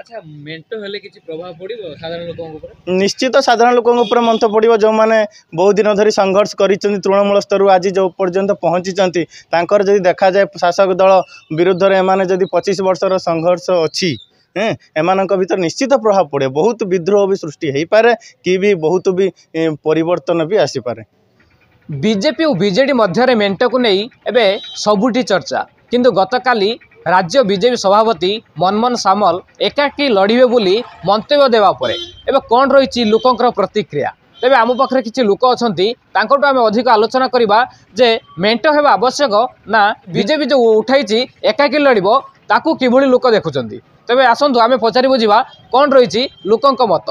अच्छा मेंटो हेले किछि प्रभाव पड़िबो साधारण लोकन ऊपर निश्चित साधारण लोकन ऊपर मंथ पड़ो जो मैंने बहुत दिन धरी संघर्ष कर तृणमूल स्तर आज जो पर्यंत पहुँची जदि देखा जाए शासक दल विरुद्ध में एमाने जदि 25 वर्षर संघर्ष अच्छी एमानक भीतर निश्चित प्रभाव पड़े बहुत विद्रोह भी सृष्टि हो पारे कि भी बहुत भी परिवर्तन भी आसीपारे। बीजेपी और बीजेडी मध्य मेंटो को नहीं एबे सबुठी चर्चा किंतु गतकाली राज्य बीजेपी सभापति मनमोहन सामल एकाकी लड़िबे बोली मंतव्य देवा परे एबे कौन रही लोकंकर प्रतिक्रिया तेज आम पाखे किसी लोक अच्छा आम अधिक आलोचना करवा जे मेंटो हेबा आवश्यक ना बीजेपी जो उठाई एकाकी लड़ब ताकू किभली लोक देखुंत तेज आसतु आम पचारि बुझा कौन रही लोकंक मत।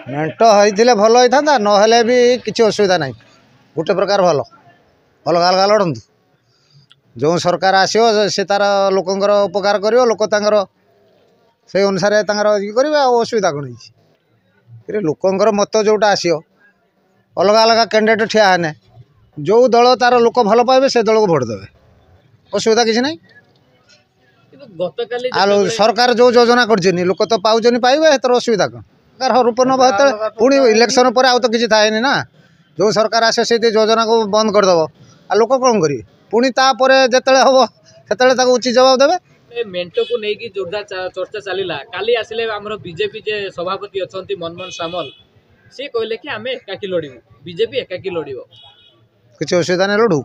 मेंटो होइथिले भल होइथांदा नहेले भी किसी असुविधा नहीं गोटे प्रकार भल अलग अलग लड़ू जो सरकार आसो से तार लोकंर उपकार कर लोक से अनुसार करेंगे असुविधा कौन है लोकंर मत जोटा आसो अलग अलग कैंडिडेट ठिया है जो दल तार लोक भल पाइबे से दल को भोट देवे असुविधा किसी ना सरकार जो योजना कर लोक तो पाँच पाइबे तर असुविधा कौन रूप नब पुणी इलेक्शन पर आउ तो किसी थाएनि ना जो सरकार आसे से योजना को बंद करदेव आ लोक कौन करेंगे पुणी तापर जिते हम से उचित जवाब देवे। मेंटो को लेकिन जोरदार चर्चा चलला काली आसिले आमर बीजेपी जे सभापति अच्छा मनमोहन सामल सी कहले कि आम एकाकी लड़ू बीजेपी एकाकी लड़ब किसी असुविधा नहीं लड़ू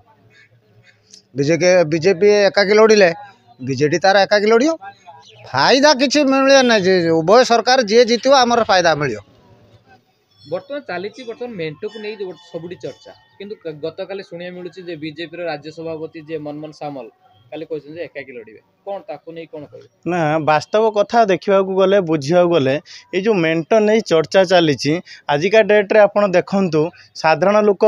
बीजेपी एकाकी लड़िले बीजेडी तार एकाकी लड़ो फायदा किसी मिले ना उभय सरकार जी जीत आमर फायदा मिल बर्तमान चली बर्तमान मेंटो को नहीं सबुठी चर्चा किंतु गतकाली शुणा मिलूँ बीजेपी राज्य सभापति जे मनमोहन सामल काली कहते एकाकी लड़े कौन ताकू नहीं कौन कह ना वास्तव कथा देखा गले बुझा गले ये जो मेंटो नहीं चर्चा चली आजिका डेट्रे आपड़ देखु साधारण लोक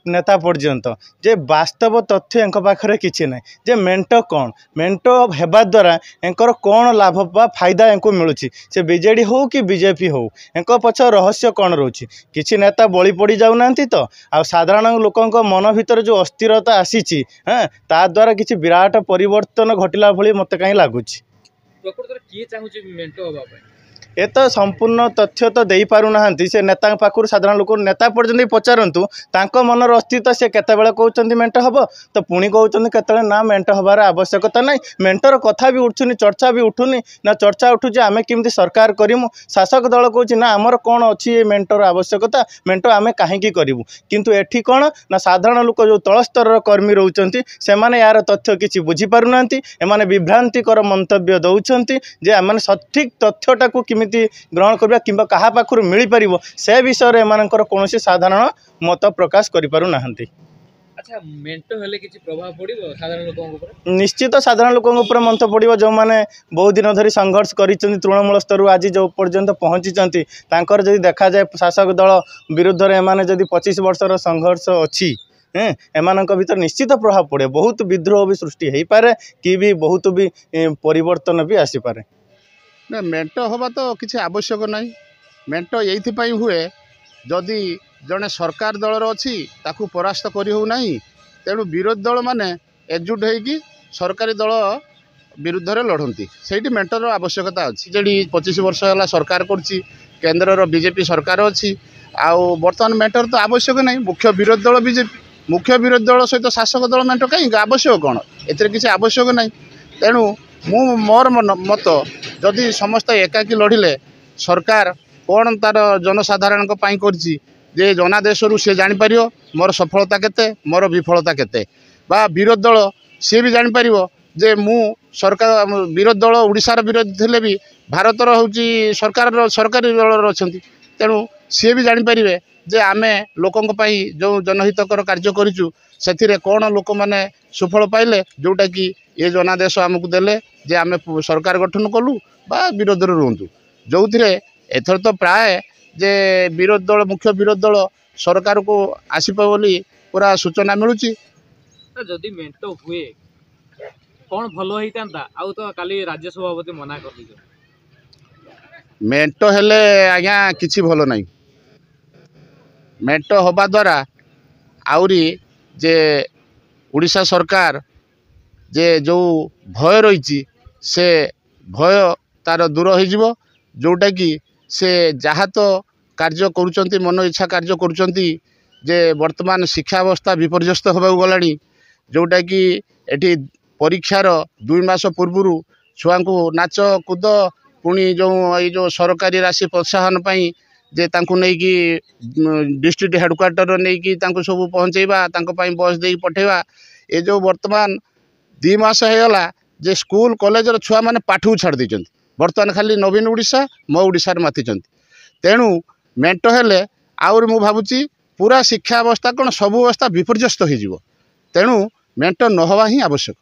नेता पर्यंत जे वास्तव तथ्य एंक पाखे किसी ना जे मेंटो कौन मेंटो हेबा द्वारा एंकर कौन लाभ बा फायदा एंको मिलूँ से बीजेडी हो कि बीजेपी हो एंक पछ रहस्य कौन रोचे किसी नेता बली पड़ जाऊना तो आ साधारण लोक मन भीतर जो अस्थिरता आसी हाँ ता द्वारा किसी विराट परिवर्तन घटिला भली मत कहीं लगुच किए चाहूँ मेंटो हवा ए तो संपूर्ण तथ्य तो दे पारना से नेता पाखु साधारण लोक नेता पर्यटन पचारतु मनर अस्तित्व से केतबेले कहते मेंटो हम तो पुणी कहते केतबेले ना मेंटो हबार आवश्यकता ना मेंटर कथा भी उठुनी चर्चा भी उठुनी ना चर्चा उठुचे आम केमती सरकार करूँ शासक दल कहूँ ना आमर कौन अच्छी ये मेंटर आवश्यकता मेंटो आम कहीं करूँ किंतु एठी कौन ना साधारण लोक जो तल स्तर कर्मी रोचंती से माने यार तथ्य किसी बुझीपारना एमाने विभ्रांतिकर मंतव्य दौरान जे आम सठिक तथ्यटा को किमिति ग्रहण करबा किंबा कहा पाखुर मिल पारिबो से विषय रे एमानकर कोनोसी साधारण मत प्रकाश करि पारु नाहंती। अच्छा मेंटो हेले किछि प्रभाव पड़िबो साधारण लोकन ऊपर निश्चित साधारण लोकन ऊपर मंथ पड़ो जो मैंने बहुत दिन धरी संघर्ष कर तृणमूल स्तर आज जो पर्यंत पहुँची जदि देखा जाए शासक दल विरुद्ध में एमाने जदि 25 वर्षर संघर्ष अच्छी एमानक भीतर निश्चित प्रभाव पड़े बहुत विद्रोह भी सृष्टि हो पारे कि भी बहुत भी परिवर्तन भी आसीपारे। ना मेंटो हवा तो किसी आवश्यक नहीं मेंटो ये हुए जदि जड़े सरकार दलर अच्छी ताकू परास्त करी हो नहीं तेणु विरोधी दल माने एकजुट होगी सरकारी दल विरुद्ध रे लड़ती से मेंटर आवश्यकता अच्छी जी 25 वर्ष है सरकार करछि केन्द्र बीजेपी सरकार अच्छी आउ बर्तमान मेंटर तो आवश्यक नहीं मुख्य विरोधी दल बीजेपी मुख्य विरोधी दल सहित शासक दल मेंटर कहीं आवश्यक कौन ए किसी आवश्यक नहीं तेणु मु मोर मत जदि समस्त एकाकी लड़िले सरकार कौन तार जनसाधारण कर जनादेश सी जापर मोर सफलता केते मोर विफलता केते बा विरोधी दल सी भी जापर जे मु सरकार विरोधी दल ओडिशार विरोधी थे भी भारतर हूँ सरकार सरकारी दल अच्छा तेणु सी भी जापर जे आमे लोकों जो जनहितकर कार्य करूँ से कौन लोक मैंने सुफल पाइले जोटा कि ये जनादेश आमको देले जे आमे सरकार गठन कलु बा विरोध रुहतु जो थे एथर तो प्राय जे विरोधी दल मुख्य विरोधी दल सरकार को आसपे बोली पूरा सूचना मिलूँ जदि मेंटो हुए कौन भल होता आउ तो काली राज्य सभापति मना कर मेंटो हेले आज्ञा किछि भल नहीं मेंटो हवा द्वारा आउरी जे उड़ीसा सरकार जे जो भय रही से भय तार दूर हो जोटा कि से जहाँ तो कार्य करुँच मन इच्छा कार्य करुँच जे वर्तमान शिक्षा अवस्था विपर्यस्त होगा गलानी जोटा कि एटी परीक्षार 2 मास पूर्व छुआ को नाच कूद पुणी जो सरकारी राशि प्रोत्साहन पाई जे तांकु नहीं कि डिस्ट्रिक्ट हेडक्वार्टर नहीं कि तांकु सब पहुँचेबा बस दे पठेबा ये जो वर्तमान 2 मास होगा जे स्कूल कॉलेज छुआ मैंने पाठ छाड़ देते बर्तमान खाली नवीन ओडिशा मो ओडिशा माति तेणु मेंट हेले आउर मु भावुची पूरा शिक्षा अवस्था कौन सब अवस्था विपर्यस्त हो तेणु मेंट न हवा ही आवश्यक।